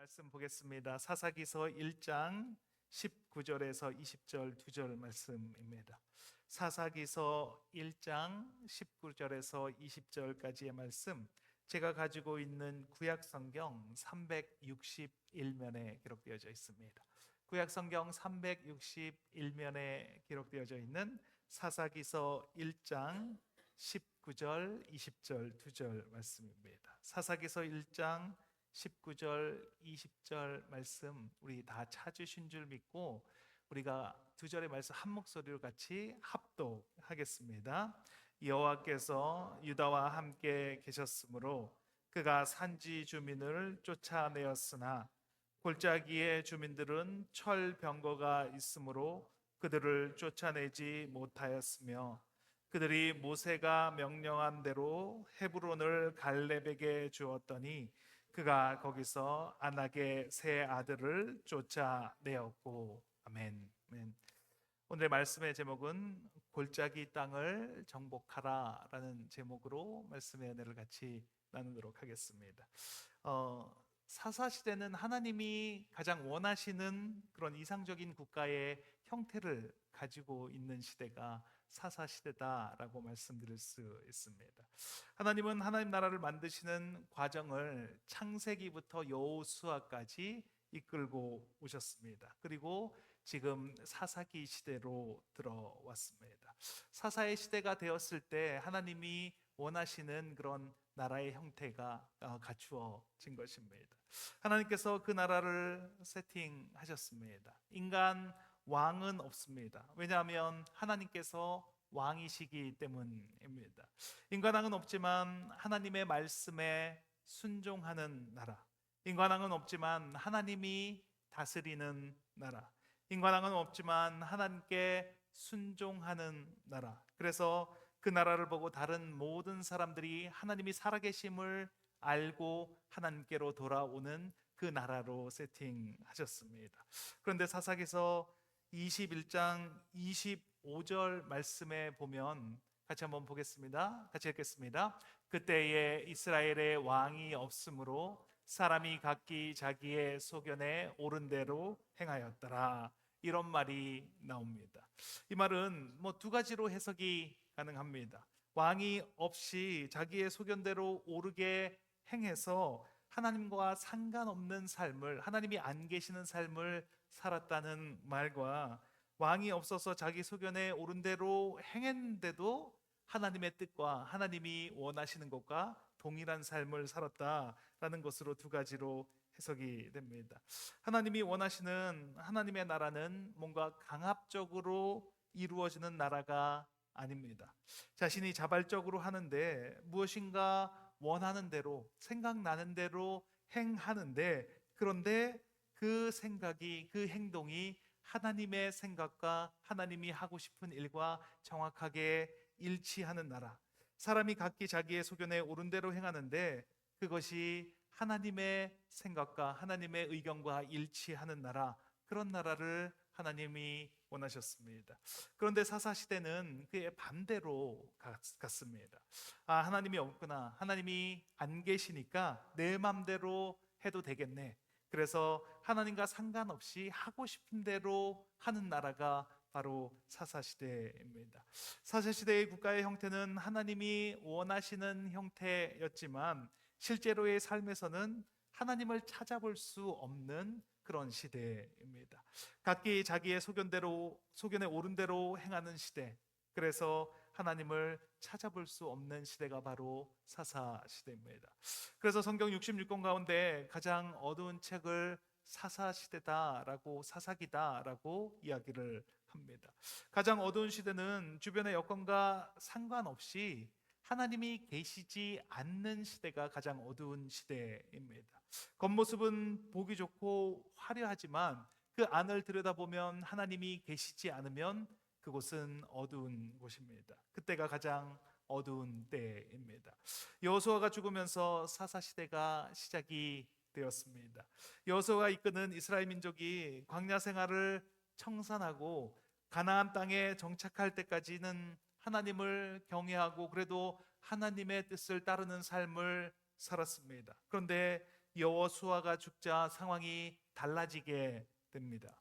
말씀 보겠습니다. 사사기서 1장 19절에서 20절 2절 말씀입니다. 사사기서 1장 19절에서 20절까지의 말씀, 제가 가지고 있는 구약 성경 361면에 기록되어져 있습니다. 구약 성경 361면에 기록되어져 있는 사사기서 1장 19절, 20절 2절 말씀입니다. 사사기서 1장 19절, 20절 말씀 우리 다 찾으신 줄 믿고 우리가 2절의 말씀 한 목소리로 같이 합독하겠습니다. 여호와께서 유다와 함께 계셨으므로 그가 산지 주민을 쫓아내었으나 골짜기의 주민들은 철 병거가 있으므로 그들을 쫓아내지 못하였으며 그들이 모세가 명령한 대로 헤브론을 갈렙에게 주었더니 그가 거기서 안악의 세 아들을 쫓아내었고. 아멘. 아멘. 오늘의 말씀의 제목은 골짜기 땅을 정복하라라는 제목으로 말씀의 은혜를 같이 나누도록 하겠습니다. 사사시대는 하나님이 가장 원하시는 그런 이상적인 국가의 형태를 가지고 있는 시대가 사사시대다라고 말씀드릴 수 있습니다. 하나님은 하나님 나라를 만드시는 과정을 창세기부터 여호수아까지 이끌고 오셨습니다. 그리고 지금 사사기 시대로 들어왔습니다. 사사의 시대가 되었을 때 하나님이 원하시는 그런 나라의 형태가 갖추어진 것입니다. 하나님께서 그 나라를 세팅하셨습니다. 인간 왕은 없습니다. 왜냐하면 하나님께서 왕이시기 때문입니다. 인간왕은 없지만 하나님의 말씀에 순종하는 나라. 인간왕은 없지만 하나님이 다스리는 나라. 인간왕은 없지만 하나님께 순종하는 나라. 그래서 그 나라를 보고 다른 모든 사람들이 하나님이 살아계심을 알고 하나님께로 돌아오는 그 나라로 세팅하셨습니다. 그런데 사사기서 21장 25절 말씀에 보면 같이 한번 보겠습니다. 같이 읽겠습니다. 그때에 이스라엘의 왕이 없으므로 사람이 각기 자기의 소견에 옳은 대로 행하였더라. 이런 말이 나옵니다. 이 말은 두 가지로 해석이 가능합니다. 왕이 없이 자기의 소견대로 옳게 행해서 하나님과 상관없는 삶을, 하나님이 안 계시는 삶을 살았다는 말과 왕이 없어서 자기 소견에 옳은 대로 행했는데도 하나님의 뜻과 하나님이 원하시는 것과 동일한 삶을 살았다라는 것으로 두 가지로 해석이 됩니다. 하나님이 원하시는 하나님의 나라는 뭔가 강압적으로 이루어지는 나라가 아닙니다. 자신이 자발적으로 하는데 무엇인가 원하는 대로 생각나는 대로 행하는데, 그런데 그 생각이, 그 행동이 하나님의 생각과 하나님이 하고 싶은 일과 정확하게 일치하는 나라. 사람이 각기 자기의 소견에 옳은 대로 행하는데 그것이 하나님의 생각과 하나님의 의견과 일치하는 나라, 그런 나라를 하나님이 원하셨습니다. 그런데 사사시대는 그의 반대로 갔습니다. 하나님이 없구나, 하나님이 안 계시니까 내 맘대로 해도 되겠네. 그래서 하나님과 상관없이 하고 싶은 대로 하는 나라가 바로 사사시대입니다. 사사시대의 국가의 형태는 하나님이 원하시는 형태였지만 실제로의 삶에서는 하나님을 찾아볼 수 없는 그런 시대입니다. 각기 자기의 소견에 옳은 대로 행하는 시대. 그래서 하나님을 찾아볼 수 없는 시대가 바로 사사시대입니다. 그래서 성경 66권 가운데 가장 어두운 책을 사사시대다라고, 사사기다라고 이야기를 합니다. 가장 어두운 시대는 주변의 여건과 상관없이 하나님이 계시지 않는 시대가 가장 어두운 시대입니다. 겉모습은 보기 좋고 화려하지만 그 안을 들여다보면 하나님이 계시지 않으면 그곳은 어두운 곳입니다. 그때가 가장 어두운 때입니다. 여호수아가 죽으면서 사사시대가 시작이 되었습니다. 여호수아가 이끄는 이스라엘 민족이 광야 생활을 청산하고 가나안 땅에 정착할 때까지는 하나님을 경외하고 그래도 하나님의 뜻을 따르는 삶을 살았습니다. 그런데 여호수아가 죽자 상황이 달라지게 됩니다.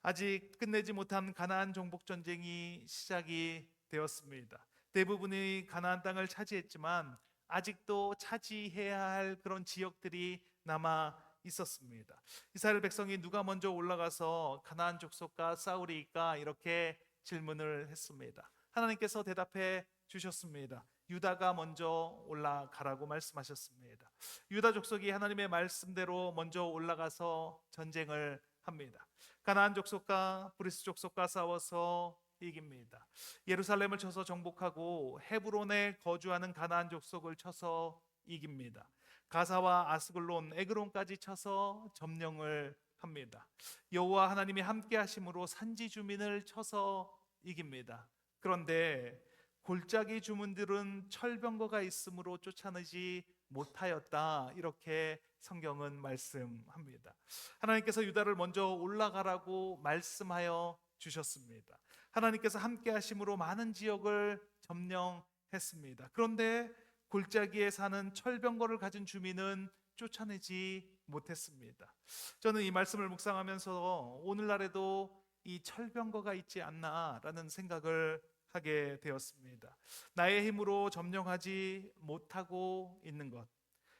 아직 끝내지 못한 가나안 정복 전쟁이 시작이 되었습니다. 대부분이 가나안 땅을 차지했지만 아직도 차지해야 할 그런 지역들이 남아 있었습니다. 이스라엘 백성이 누가 먼저 올라가서 가나안 족속과 싸우리까 이렇게 질문을 했습니다. 하나님께서 대답해 주셨습니다. 유다가 먼저 올라가라고 말씀하셨습니다. 유다 족속이 하나님의 말씀대로 먼저 올라가서 전쟁을 합니다. 가나안 족속과 브리스 족속과 싸워서 이깁니다. 예루살렘을 쳐서 정복하고 헤브론에 거주하는 가나안 족속을 쳐서 이깁니다. 가사와 아스글론, 에그론까지 쳐서 점령을 합니다. 여호와 하나님이 함께 하심으로 산지 주민을 쳐서 이깁니다. 그런데 골짜기 주민들은 철병거가 있으므로 쫓아내지 못하였다. 이렇게 성경은 말씀합니다. 하나님께서 유다를 먼저 올라가라고 말씀하여 주셨습니다. 하나님께서 함께 하심으로 많은 지역을 점령했습니다. 그런데 골짜기에 사는 철병거를 가진 주민은 쫓아내지 못했습니다. 저는 이 말씀을 묵상하면서 오늘날에도 이 철병거가 있지 않나라는 생각을 하게 되었습니다. 나의 힘으로 점령하지 못하고 있는 것,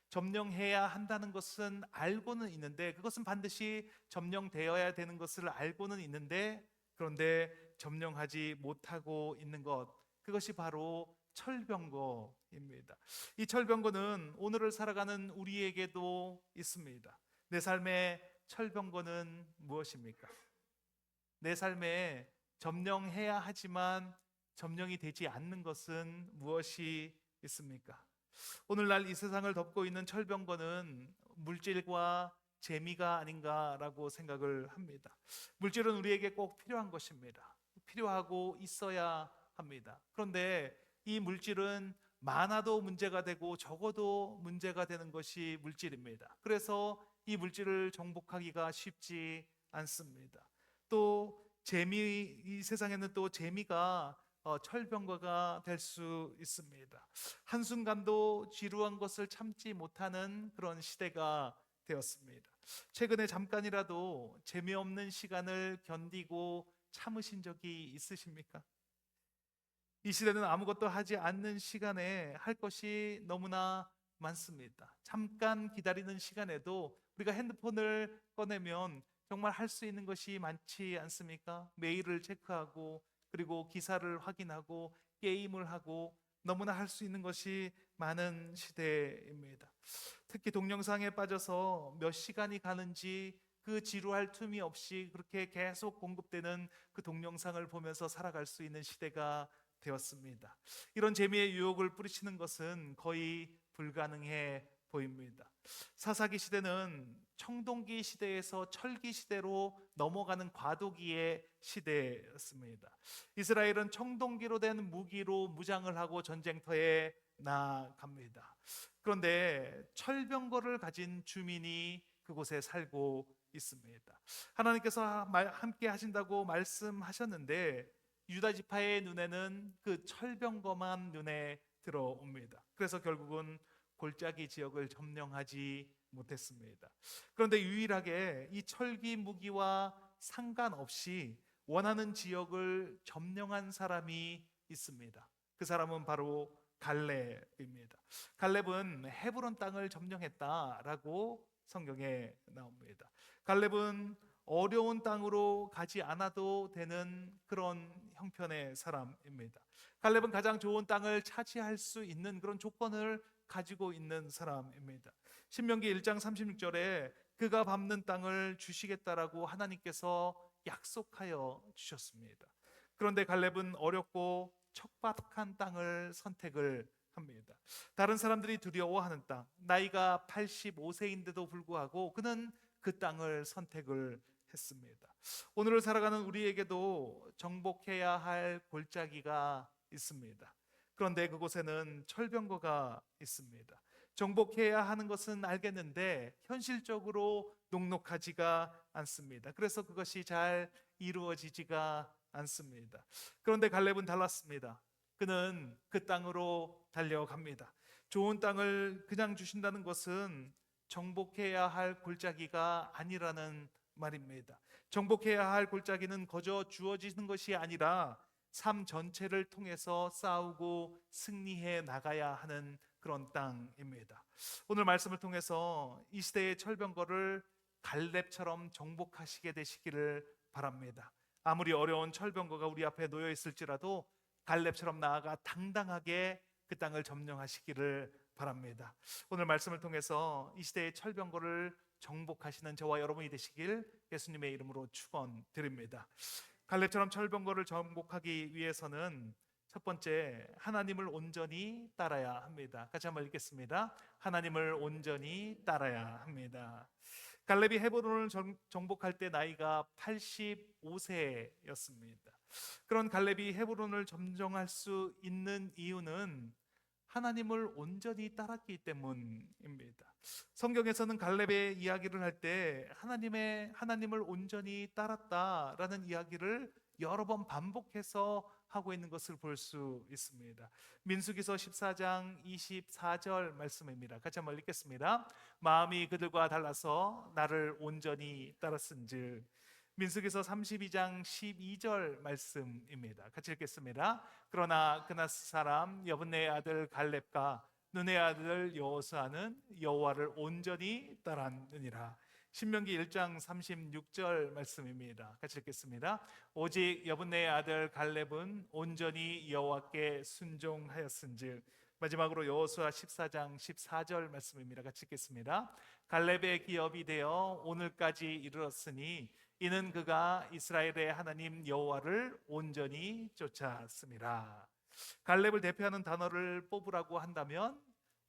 점령해야 한다는 것은 알고는 있는데, 그것은 반드시 점령되어야 되는 것을 알고는 있는데, 그런데 점령하지 못하고 있는 것, 그것이 바로 철병거입니다. 이 철병거는 오늘을 살아가는 우리에게도 있습니다. 내 삶의 철병거는 무엇입니까? 내 삶에 점령해야 하지만 점령이 되지 않는 것은 무엇이 있습니까? 오늘날 이 세상을 덮고 있는 철병거는 물질과 재미가 아닌가라고 생각을 합니다. 물질은 우리에게 꼭 필요한 것입니다. 필요하고 있어야 합니다. 그런데 이 물질은 많아도 문제가 되고 적어도 문제가 되는 것이 물질입니다. 그래서 이 물질을 정복하기가 쉽지 않습니다. 또 이 세상에는 또 재미가 철병거가 될 수 있습니다. 한순간도 지루한 것을 참지 못하는 그런 시대가 되었습니다. 최근에 잠깐이라도 재미없는 시간을 견디고 참으신 적이 있으십니까? 이 시대는 아무것도 하지 않는 시간에 할 것이 너무나 많습니다. 잠깐 기다리는 시간에도 우리가 핸드폰을 꺼내면 정말 할 수 있는 것이 많지 않습니까? 메일을 체크하고, 그리고 기사를 확인하고, 게임을 하고, 너무나 할 수 있는 것이 많은 시대입니다. 특히 동영상에 빠져서 몇 시간이 가는지 그 지루할 틈이 없이 그렇게 계속 공급되는 그 동영상을 보면서 살아갈 수 있는 시대가 되었습니다. 이런 재미의 유혹을 뿌리치는 것은 거의 불가능해 보입니다. 사사기 시대는 청동기 시대에서 철기 시대로 넘어가는 과도기의 시대였습니다. 이스라엘은 청동기로 된 무기로 무장을 하고 전쟁터에 나아갑니다. 그런데 철병거를 가진 주민이 그곳에 살고 있습니다. 하나님께서 함께 하신다고 말씀하셨는데 유다 지파의 눈에는 그 철병거만 눈에 들어옵니다. 그래서 결국은 골짜기 지역을 점령하지 못했습니다. 그런데 유일하게 이 철기 무기와 상관없이 원하는 지역을 점령한 사람이 있습니다. 그 사람은 바로 갈렙입니다. 갈렙은 헤브론 땅을 점령했다라고 성경에 나옵니다. 갈렙은 어려운 땅으로 가지 않아도 되는 그런 형편의 사람입니다. 갈렙은 가장 좋은 땅을 차지할 수 있는 그런 조건을 가지고 있는 사람입니다. 신명기 1장 36절에 그가 밟는 땅을 주시겠다라고 하나님께서 약속하여 주셨습니다. 그런데 갈렙은 어렵고 척박한 땅을 선택을 합니다. 다른 사람들이 두려워하는 땅, 나이가 85세인데도 불구하고 그는 그 땅을 선택을 했습니다. 오늘을 살아가는 우리에게도 정복해야 할 골짜기가 있습니다. 그런데 그곳에는 철병거가 있습니다. 정복해야 하는 것은 알겠는데 현실적으로 녹록하지가 않습니다. 그래서 그것이 잘 이루어지지가 않습니다. 그런데 갈렙은 달랐습니다. 그는 그 땅으로 달려갑니다. 좋은 땅을 그냥 주신다는 것은 정복해야 할 골짜기가 아니라는 말입니다. 정복해야 할 골짜기는 거저 주어지는 것이 아니라 삶 전체를 통해서 싸우고 승리해 나가야 하는 그런 땅입니다. 오늘 말씀을 통해서 이 시대의 철병거를 갈렙처럼 정복하시게 되시기를 바랍니다. 아무리 어려운 철병거가 우리 앞에 놓여 있을지라도 갈렙처럼 나아가 당당하게 그 땅을 점령하시기를 바랍니다. 오늘 말씀을 통해서 이 시대의 철병거를 정복하시는 저와 여러분이 되시길 예수님의 이름으로 축원드립니다. 갈렙처럼 철병거를 정복하기 위해서는 첫 번째, 하나님을 온전히 따라야 합니다. 같이 한번 읽겠습니다. 하나님을 온전히 따라야 합니다. 갈렙이 헤브론을 정복할 때 나이가 85세였습니다. 그런 갈렙이 헤브론을 점령할 수 있는 이유는 하나님을 온전히 따랐기 때문입니다. 성경에서는 갈렙의 이야기를 할 때 하나님을 온전히 따랐다라는 이야기를 여러 번 반복해서 하고 있는 것을 볼 수 있습니다. 민수기서 14장 24절 말씀입니다. 같이 한번 읽겠습니다. 마음이 그들과 달라서 나를 온전히 따랐은즉. 민수기서 32장 12절 말씀입니다. 같이 읽겠습니다. 그러나 그나스 사람 여분네의 아들 갈렙과 눈의 아들 여호수아는 여호와를 온전히 따랐느니라. 신명기 1장 36절 말씀입니다. 같이 읽겠습니다. 오직 여분네의 아들 갈렙은 온전히 여호와께 순종하였은즉. 마지막으로 여호수아 14장 14절 말씀입니다. 같이 읽겠습니다. 갈렙의 기업이 되어 오늘까지 이르렀으니 이는 그가 이스라엘의 하나님 여호와를 온전히 쫓았습니다. 갈렙을 대표하는 단어를 뽑으라고 한다면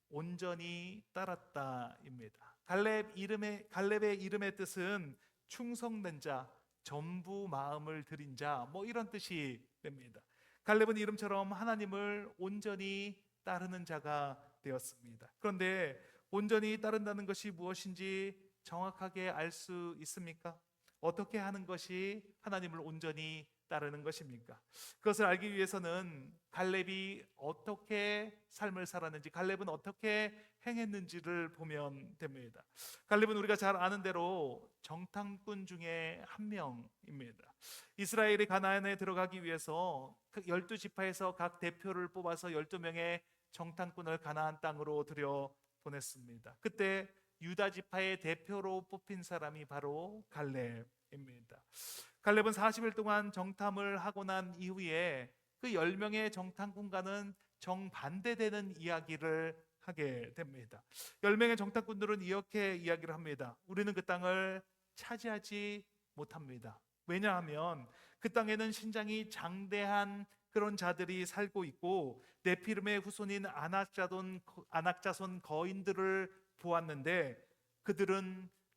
온전히 따랐다입니다. 갈렙의 이름의 뜻은 충성된 자, 전부 마음을 들인 자, 이런 뜻이 됩니다. 갈렙은 이름처럼 하나님을 온전히 따르는 자가 되었습니다. 그런데 온전히 따른다는 것이 무엇인지 정확하게 알 수 있습니까? 어떻게 하는 것이 하나님을 온전히 따르는 것입니까? 그것을 알기 위해서는 갈렙이 어떻게 삶을 살았는지, 갈렙은 어떻게 행했는지를 보면 됩니다. 갈렙은 우리가 잘 아는 대로 정탐꾼 중에 한 명입니다. 이스라엘이 가나안에 들어가기 위해서 12지파에서 각 대표를 뽑아서 12명의 정탐꾼을 가나안 땅으로 들여보냈습니다. 그때 유다 지파의 대표로 뽑힌 사람이 바로 갈렙입니다. 갈렙은 40일 동안 정탐을 하고 난 이후에 그 10명의 정탐꾼과는 정반대되는 이야기를 하게 됩니다. 10명의 정탐꾼들은 이렇게 이야기를 합니다. 우리는 그 땅을 차지하지 못합니다. 왜냐하면 그 땅에는 신장이 장대한 그런 자들이 살고 있고 네피림의 후손인 아낙자손 거인들을 보았는데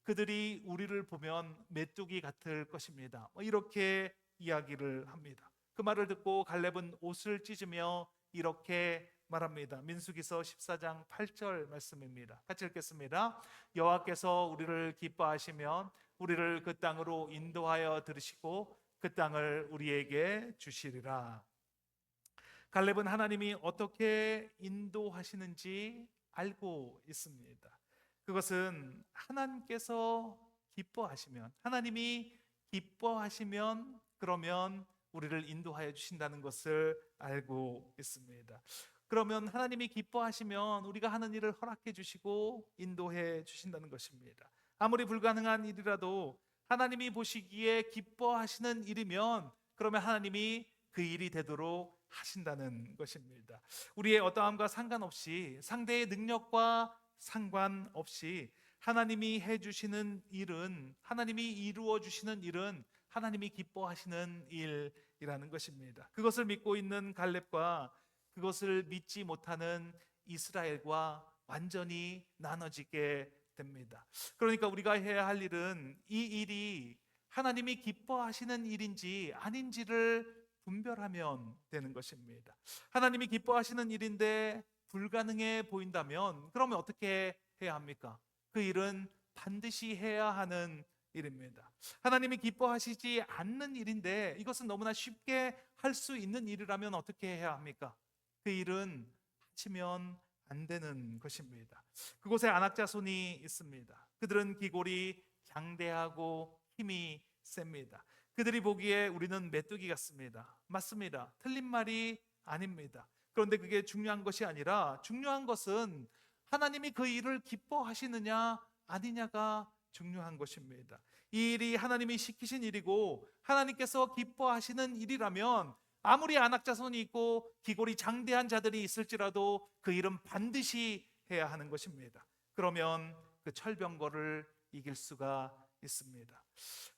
그들이 우리를 보면 메뚜기 같을 것입니다. 이렇게 이야기를 합니다. 그 말을 듣고 갈렙은 옷을 찢으며 이렇게 말합니다. 민수기서 14장 8절 말씀입니다. 같이 읽겠습니다. 여호와께서 우리를 기뻐하시면 우리를 그 땅으로 인도하여 들으시고 그 땅을 우리에게 주시리라. 갈렙은 하나님이 어떻게 인도하시는지 알고 있습니다. 그것은 하나님이 기뻐하시면 그러면 우리를 인도하여 주신다는 것을 알고 있습니다. 그러면 하나님이 기뻐하시면 우리가 하는 일을 허락해 주시고 인도해 주신다는 것입니다. 아무리 불가능한 일이라도 하나님이 보시기에 기뻐하시는 일이면 그러면 하나님이 그 일이 되도록 하신다는 것입니다. 우리의 어떠함과 상관없이, 상대의 능력과 상관없이 하나님이 해주시는 일은, 하나님이 이루어 주시는 일은 하나님이 기뻐하시는 일이라는 것입니다. 그것을 믿고 있는 갈렙과 그것을 믿지 못하는 이스라엘과 완전히 나눠지게 됩니다. 그러니까 우리가 해야 할 일은 이 일이 하나님이 기뻐하시는 일인지 아닌지를 분별하면 되는 것입니다. 하나님이 기뻐하시는 일인데 불가능해 보인다면 그러면 어떻게 해야 합니까? 그 일은 반드시 해야 하는 일입니다. 하나님이 기뻐하시지 않는 일인데 이것은 너무나 쉽게 할 수 있는 일이라면 어떻게 해야 합니까? 그 일은 하시면 안 되는 것입니다. 그곳에 안악 자손이 있습니다. 그들은 기골이 장대하고 힘이 셉니다. 그들이 보기에 우리는 메뚜기 같습니다. 맞습니다. 틀린 말이 아닙니다. 그런데 그게 중요한 것이 아니라 중요한 것은 하나님이 그 일을 기뻐하시느냐 아니냐가 중요한 것입니다. 이 일이 하나님이 시키신 일이고 하나님께서 기뻐하시는 일이라면 아무리 안악자손이 있고 기골이 장대한 자들이 있을지라도 그 일은 반드시 해야 하는 것입니다. 그러면 그 철병거를 이길 수가 있습니다.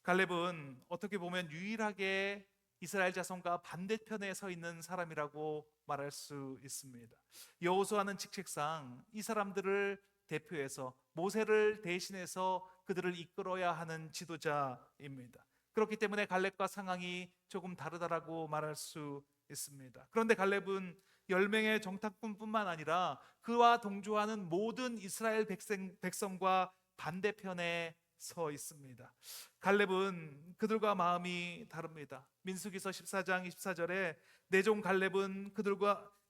갈렙은 어떻게 보면 유일하게 이스라엘 자손과 반대편에 서 있는 사람이라고 말할 수 있습니다. 여호수아는 직책상 이 사람들을 대표해서 모세를 대신해서 그들을 이끌어야 하는 지도자입니다. 그렇기 때문에 갈렙과 상황이 조금 다르다라고 말할 수 있습니다. 그런데 갈렙은 10명의 정탐꾼뿐만 아니라 그와 동조하는 모든 이스라엘 백성과 반대편에 서 있습니다. 갈렙은 그들과 마음이 다릅니다. 민수기서 14장 24절에 내 종 갈렙은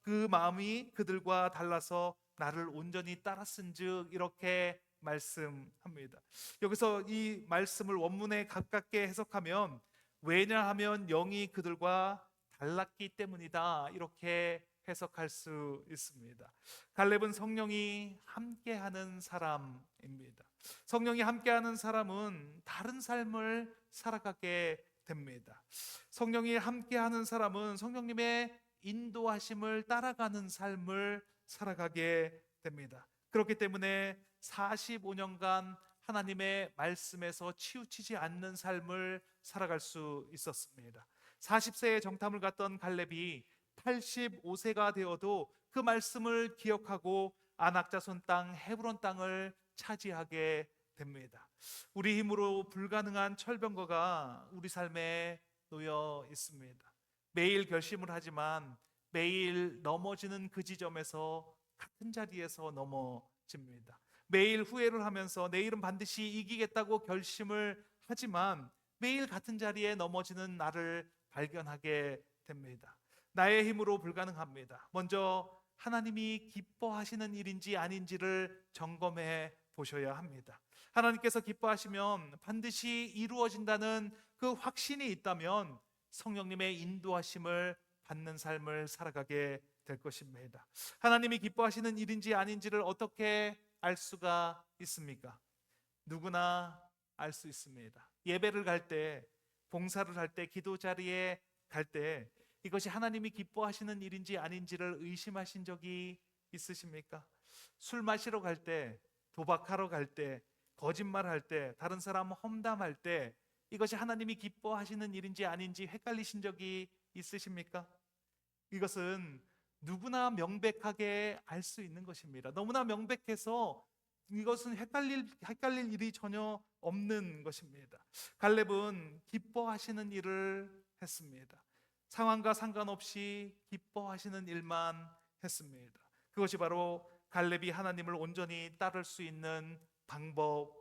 그 마음이 그들과 달라서 나를 온전히 따랐은즉 이렇게 말씀합니다. 여기서 이 말씀을 원문에 가깝게 해석하면 왜냐하면 영이 그들과 달랐기 때문이다 이렇게 해석할 수 있습니다. 갈렙은 성령이 함께하는 사람입니다. 성령이 함께하는 사람은 다른 삶을 살아가게 됩니다. 성령이 함께하는 사람은 성령님의 인도하심을 따라가는 삶을 살아가게 됩니다. 그렇기 때문에 45년간 하나님의 말씀에서 치우치지 않는 삶을 살아갈 수 있었습니다. 40세에 정탐을 갔던 갈렙이 85세가 되어도 그 말씀을 기억하고 안악자손 땅 헤브론 땅을 차지하게 됩니다. 우리 힘으로 불가능한 철병거가 우리 삶에 놓여 있습니다. 매일 결심을 하지만 매일 넘어지는 그 지점에서 같은 자리에서 넘어집니다. 매일 후회를 하면서 내일은 반드시 이기겠다고 결심을 하지만 매일 같은 자리에 넘어지는 나를 발견하게 됩니다. 나의 힘으로 불가능합니다. 먼저 하나님이 기뻐하시는 일인지 아닌지를 점검해 보셔야 합니다. 하나님께서 기뻐하시면 반드시 이루어진다는 그 확신이 있다면 성령님의 인도하심을 받는 삶을 살아가게 될 것입니다. 하나님이 기뻐하시는 일인지 아닌지를 어떻게 알 수가 있습니까? 누구나 알 수 있습니다. 예배를 갈 때, 봉사를 할 때, 기도 자리에 갈 때 이것이 하나님이 기뻐하시는 일인지 아닌지를 의심하신 적이 있으십니까? 술 마시러 갈 때, 도박하러 갈 때, 거짓말할 때, 다른 사람 험담할 때 이것이 하나님이 기뻐하시는 일인지 아닌지 헷갈리신 적이 있으십니까? 이것은 누구나 명백하게 알 수 있는 것입니다. 너무나 명백해서 이것은 헷갈릴 일이 전혀 없는 것입니다. 갈렙은 기뻐하시는 일을 했습니다. 상황과 상관없이 기뻐하시는 일만 했습니다. 그것이 바로 갈렙이 하나님을 온전히 따를 수 있는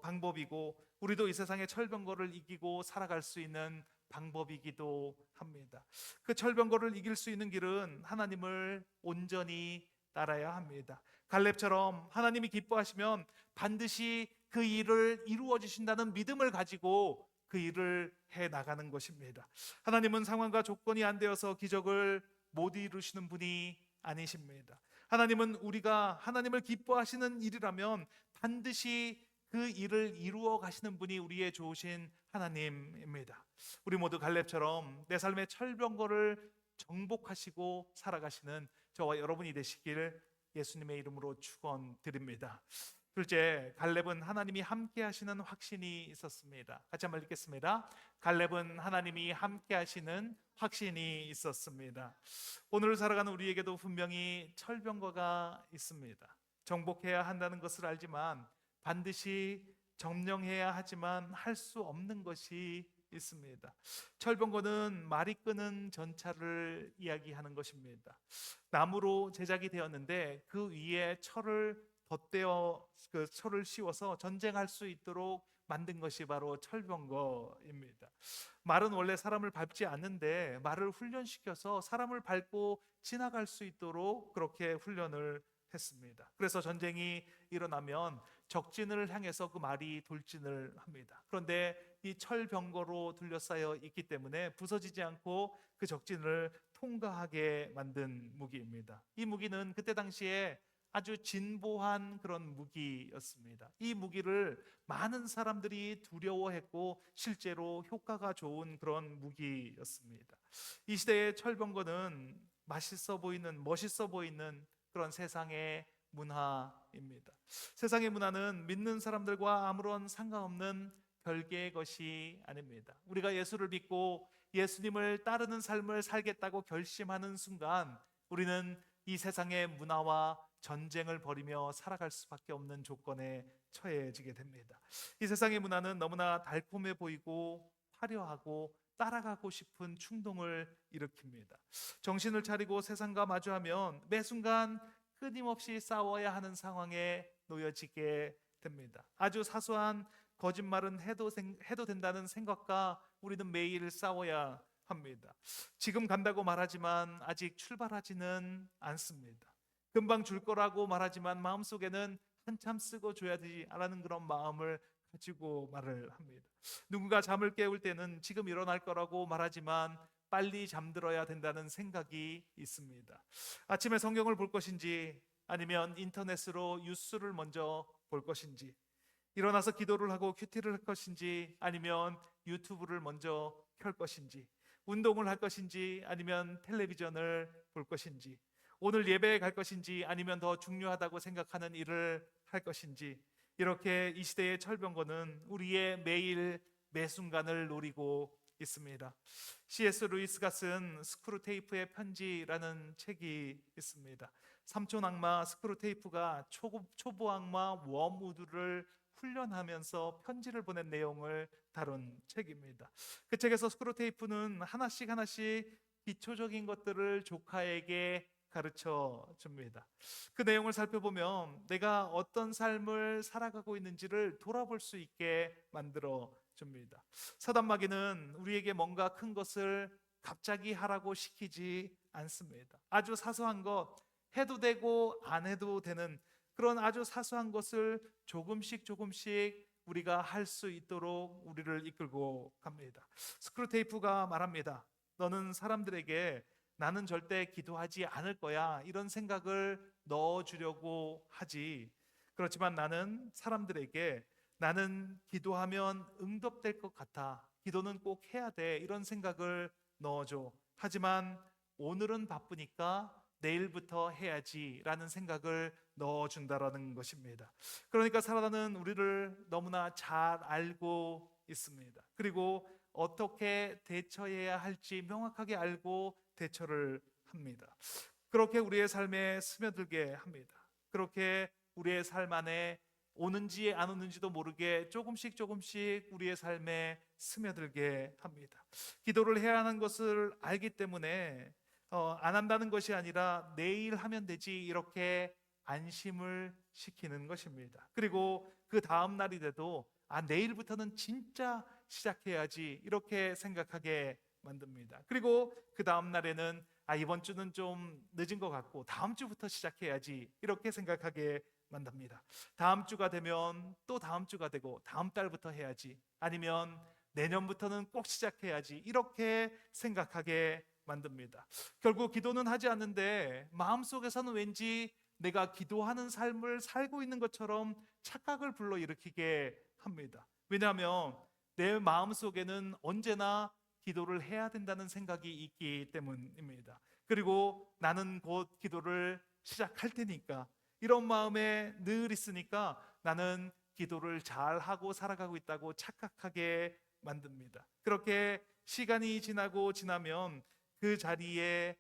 방법이고 우리도 이 세상의 철병거를 이기고 살아갈 수 있는 방법이기도 합니다. 그 철병거를 이길 수 있는 길은 하나님을 온전히 따라야 합니다. 갈렙처럼 하나님이 기뻐하시면 반드시 그 일을 이루어 주신다는 믿음을 가지고 그 일을 해 나가는 것입니다. 하나님은 상황과 조건이 안 되어서 기적을 못 이루시는 분이 아니십니다. 하나님은 우리가 하나님을 기뻐하시는 일이라면 반드시 그 일을 이루어 가시는 분이 우리의 좋으신 하나님입니다. 우리 모두 갈렙처럼 내 삶의 철병거를 정복하시고 살아가시는 저와 여러분이 되시길 예수님의 이름으로 축원드립니다. 둘째, 갈렙은 하나님이 함께 하시는 확신이 있었습니다. 같이 한번 읽겠습니다. 갈렙은 하나님이 함께 하시는 확신이 있었습니다. 오늘 살아가는 우리에게도 분명히 철병거가 있습니다. 정복해야 한다는 것을 알지만 반드시 점령해야 하지만 할 수 없는 것이 있습니다. 철병거는 말이 끄는 전차를 이야기하는 것입니다. 나무로 제작이 되었는데 그 위에 철을 덧대어 그 철을 씌워서 전쟁할 수 있도록 만든 것이 바로 철병거입니다. 말은 원래 사람을 밟지 않는데 말을 훈련시켜서 사람을 밟고 지나갈 수 있도록 그렇게 훈련을 했습니다. 그래서 전쟁이 일어나면 적진을 향해서 그 말이 돌진을 합니다. 그런데 이 철병거로 둘러싸여 있기 때문에 부서지지 않고 그 적진을 통과하게 만든 무기입니다. 이 무기는 그때 당시에 아주 진보한 그런 무기였습니다. 이 무기를 많은 사람들이 두려워했고 실제로 효과가 좋은 그런 무기였습니다. 이 시대의 철병거는 멋있어 보이는 그런 세상의 문화입니다. 세상의 문화는 믿는 사람들과 아무런 상관없는 별개의 것이 아닙니다. 우리가 예수를 믿고 예수님을 따르는 삶을 살겠다고 결심하는 순간 우리는 이 세상의 문화와 전쟁을 벌이며 살아갈 수밖에 없는 조건에 처해지게 됩니다. 이 세상의 문화는 너무나 달콤해 보이고 화려하고 따라가고 싶은 충동을 일으킵니다. 정신을 차리고 세상과 마주하면 매 순간 끊임없이 싸워야 하는 상황에 놓여지게 됩니다. 아주 사소한 거짓말은 해도 된다는 생각과 우리는 매일 싸워야 합니다. 지금 간다고 말하지만 아직 출발하지는 않습니다. 금방 줄 거라고 말하지만 마음속에는 한참 쓰고 줘야 되지라는 그런 마음을 가지고 말을 합니다. 누군가 잠을 깨울 때는 지금 일어날 거라고 말하지만 빨리 잠들어야 된다는 생각이 있습니다. 아침에 성경을 볼 것인지 아니면 인터넷으로 뉴스를 먼저 볼 것인지, 일어나서 기도를 하고 큐티를 할 것인지 아니면 유튜브를 먼저 켤 것인지, 운동을 할 것인지 아니면 텔레비전을 볼 것인지, 오늘 예배에 갈 것인지 아니면 더 중요하다고 생각하는 일을 할 것인지, 이렇게 이 시대의 철병거는 우리의 매일 매 순간을 노리고 있습니다. C.S. 루이스가 쓴 스크루테이프의 편지라는 책이 있습니다. 삼촌 악마 스크루테이프가 초보 악마 웜우드를 훈련하면서 편지를 보낸 내용을 다룬 책입니다. 그 책에서 스크루테이프는 하나씩 기초적인 것들을 조카에게 가르쳐 줍니다. 그 내용을 살펴보면 내가 어떤 삶을 살아가고 있는지를 돌아볼 수 있게 만들어 줍니다. 사단마귀는 우리에게 뭔가 큰 것을 갑자기 하라고 시키지 않습니다. 아주 사소한 것, 해도 되고 안 해도 되는 그런 아주 사소한 것을 조금씩 우리가 할 수 있도록 우리를 이끌고 갑니다. 스크루테이프가 말합니다. 너는 사람들에게 나는 절대 기도하지 않을 거야 이런 생각을 넣어주려고 하지. 그렇지만 나는 사람들에게 나는 기도하면 응답될 것 같아, 기도는 꼭 해야 돼, 이런 생각을 넣어줘. 하지만 오늘은 바쁘니까 내일부터 해야지 라는 생각을 넣어준다라는 것입니다. 그러니까 사단은 우리를 너무나 잘 알고 있습니다. 그리고 어떻게 대처해야 할지 명확하게 알고 대처를 합니다. 그렇게 우리의 삶에 스며들게 합니다. 그렇게 우리의 삶 안에 오는지 안 오는지도 모르게 조금씩 우리의 삶에 스며들게 합니다. 기도를 해야 하는 것을 알기 때문에 안 한다는 것이 아니라 내일 하면 되지 이렇게 안심을 시키는 것입니다. 그리고 그 다음 날이 돼도 내일부터는 진짜 시작해야지 이렇게 생각하게 만듭니다. 그리고 그 다음 날에는 이번 주는 좀 늦은 것 같고 다음 주부터 시작해야지 이렇게 생각하게 만듭니다. 다음 주가 되면 또 다음 주가 되고 다음 달부터 해야지, 아니면 내년부터는 꼭 시작해야지 이렇게 생각하게 만듭니다. 결국 기도는 하지 않는데 마음속에서는 왠지 내가 기도하는 삶을 살고 있는 것처럼 착각을 불러일으키게 합니다. 왜냐하면 내 마음속에는 언제나 기도를 해야 된다는 생각이 있기 때문입니다. 그리고 나는 곧 기도를 시작할 테니까, 이런 마음에 늘 있으니까 나는 기도를 잘하고 살아가고 있다고 착각하게 만듭니다. 그렇게 시간이 지나면 그 자리에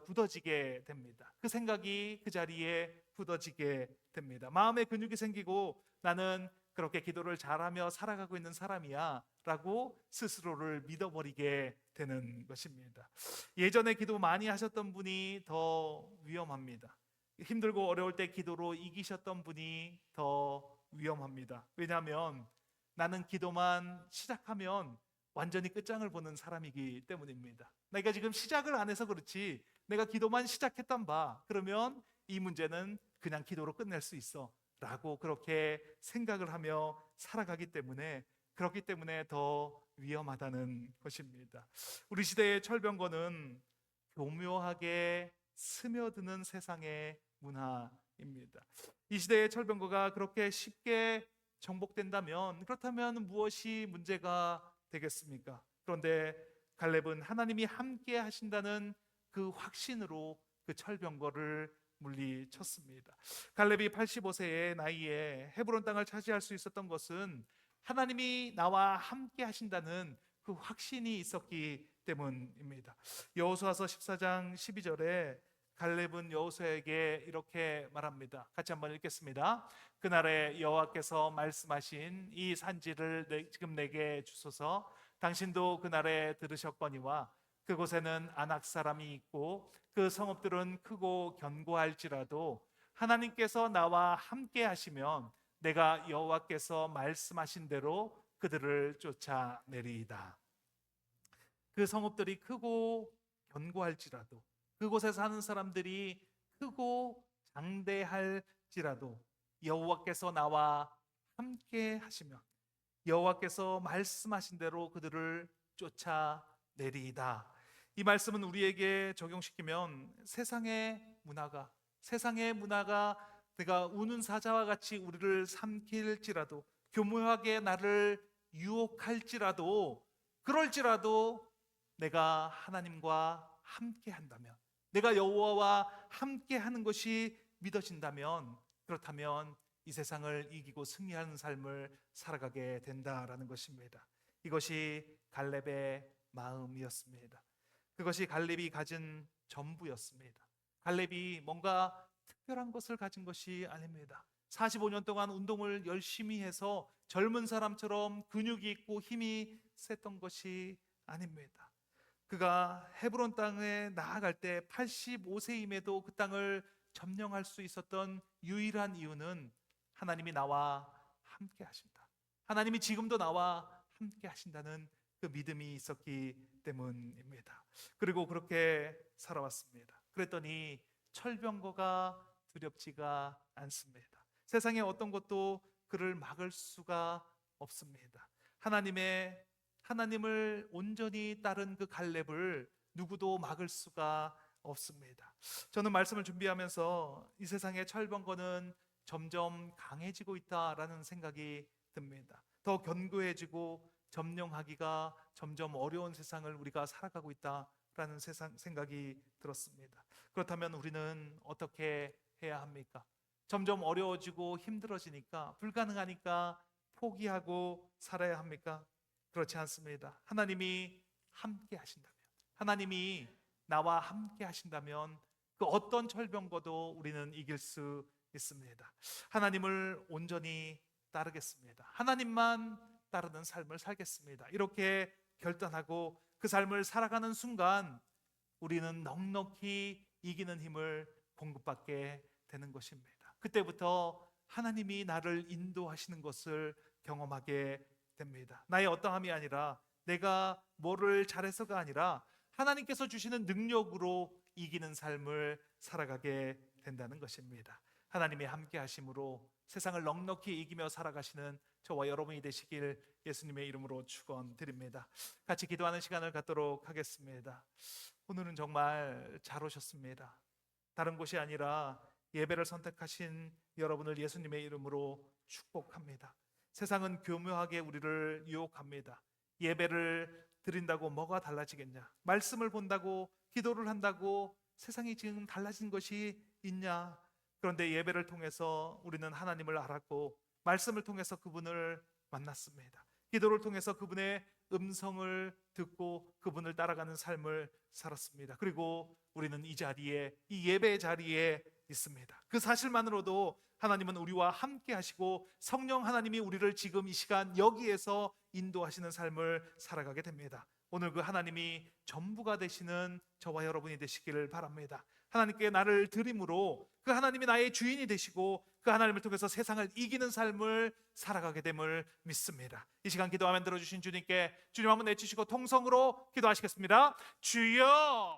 굳어지게 됩니다. 그 생각이 그 자리에 굳어지게 됩니다. 마음의 근육이 생기고 나는 그렇게 기도를 잘하며 살아가고 있는 사람이야 라고 스스로를 믿어버리게 되는 것입니다. 예전에 기도 많이 하셨던 분이 더 위험합니다. 힘들고 어려울 때 기도로 이기셨던 분이 더 위험합니다. 왜냐하면 나는 기도만 시작하면 완전히 끝장을 보는 사람이기 때문입니다. 내가 지금 시작을 안 해서 그렇지 내가 기도만 시작했단 봐, 그러면 이 문제는 그냥 기도로 끝낼 수 있어라고 그렇게 생각을 하며 살아가기 때문에, 그렇기 때문에 더 위험하다는 것입니다. 우리 시대의 철병거는 교묘하게 스며드는 세상의 문화입니다. 이 시대의 철병거가 그렇게 쉽게 정복된다면, 그렇다면 무엇이 문제가 되겠습니까? 그런데 갈렙은 하나님이 함께 하신다는 그 확신으로 그 철병거를 물리쳤습니다. 갈렙이 85세의 나이에 헤브론 땅을 차지할 수 있었던 것은 하나님이 나와 함께 하신다는 그 확신이 있었기 때문입니다. 여호수아서 14장 12절에 갈렙은 여호수아에게 이렇게 말합니다. 같이 한번 읽겠습니다. 그날에 여호와께서 말씀하신 이 산지를 지금 내게 주소서. 당신도 그날에 들으셨거니와 그곳에는 아낙 사람이 있고 그 성읍들은 크고 견고할지라도 하나님께서 나와 함께 하시면 내가 여호와께서 말씀하신 대로 그들을 쫓아내리이다. 그 성읍들이 크고 견고할지라도, 그곳에 사는 사람들이 크고 장대할지라도 여호와께서 나와 함께 하시면 여호와께서 말씀하신 대로 그들을 쫓아내리이다. 이 말씀은 우리에게 적용시키면 세상의 문화가 내가 우는 사자와 같이 우리를 삼킬지라도, 교묘하게 나를 유혹할지라도, 그럴지라도 내가 하나님과 함께 한다면, 내가 여호와와 함께 하는 것이 믿어진다면, 그렇다면 이 세상을 이기고 승리하는 삶을 살아가게 된다라는 것입니다. 이것이 갈렙의 마음이었습니다. 그것이 갈렙이 가진 전부였습니다. 갈렙이 뭔가 특별한 것을 가진 것이 아닙니다. 45년 동안 운동을 열심히 해서 젊은 사람처럼 근육이 있고 힘이 셌던 것이 아닙니다. 그가 헤브론 땅에 나아갈 때 85세임에도 그 땅을 점령할 수 있었던 유일한 이유는 하나님이 나와 함께 하신다, 하나님이 지금도 나와 함께 하신다는 그 믿음이 있었기 때문입니다. 그리고 그렇게 살아왔습니다. 그랬더니 철병거가 두렵지가 않습니다. 세상의 어떤 것도 그를 막을 수가 없습니다. 하나님을 온전히 따른 그 갈렙을 누구도 막을 수가 없습니다. 저는 말씀을 준비하면서 이 세상의 철병거는 점점 강해지고 있다라는 생각이 듭니다. 더 견고해지고 점령하기가 점점 어려운 세상을 우리가 살아가고 있다라는 생각이 들었습니다. 그렇다면 우리는 어떻게 해야 합니까? 점점 어려워지고 힘들어지니까, 불가능하니까 포기하고 살아야 합니까? 그렇지 않습니다. 하나님이 함께 하신다면, 하나님이 나와 함께 하신다면 그 어떤 철병거도 우리는 이길 수 있습니다. 하나님을 온전히 따르겠습니다. 하나님만 따르는 삶을 살겠습니다. 이렇게 결단하고 그 삶을 살아가는 순간 우리는 넉넉히 이기는 힘을 공급받게 되는 것입니다. 그때부터 하나님이 나를 인도하시는 것을 경험하게 됩니다. 나의 어떠함이 아니라, 내가 뭐를 잘해서가 아니라 하나님께서 주시는 능력으로 이기는 삶을 살아가게 된다는 것입니다. 하나님의 함께 하심으로 세상을 넉넉히 이기며 살아가시는 저와 여러분이 되시길 예수님의 이름으로 축원드립니다. 같이 기도하는 시간을 갖도록 하겠습니다. 오늘은 정말 잘 오셨습니다. 다른 곳이 아니라 예배를 선택하신 여러분을 예수님의 이름으로 축복합니다. 세상은 교묘하게 우리를 유혹합니다. 예배를 드린다고 뭐가 달라지겠냐? 말씀을 본다고, 기도를 한다고 세상이 지금 달라진 것이 있냐? 그런데 예배를 통해서 우리는 하나님을 알았고, 말씀을 통해서 그분을 만났습니다. 기도를 통해서 그분의 음성을 듣고 그분을 따라가는 삶을 살았습니다. 그리고 우리는 이 자리에, 이 예배 자리에 있습니다. 그 사실만으로도 하나님은 우리와 함께 하시고 성령 하나님이 우리를 지금 이 시간 여기에서 인도하시는 삶을 살아가게 됩니다. 오늘 그 하나님이 전부가 되시는 저와 여러분이 되시기를 바랍니다. 하나님께 나를 드림으로 그 하나님이 나의 주인이 되시고 그 하나님을 통해서 세상을 이기는 삶을 살아가게 됨을 믿습니다. 이 시간 기도하면 들어주신 주님께 주님 한번 내치시고 통성으로 기도하시겠습니다. 주여!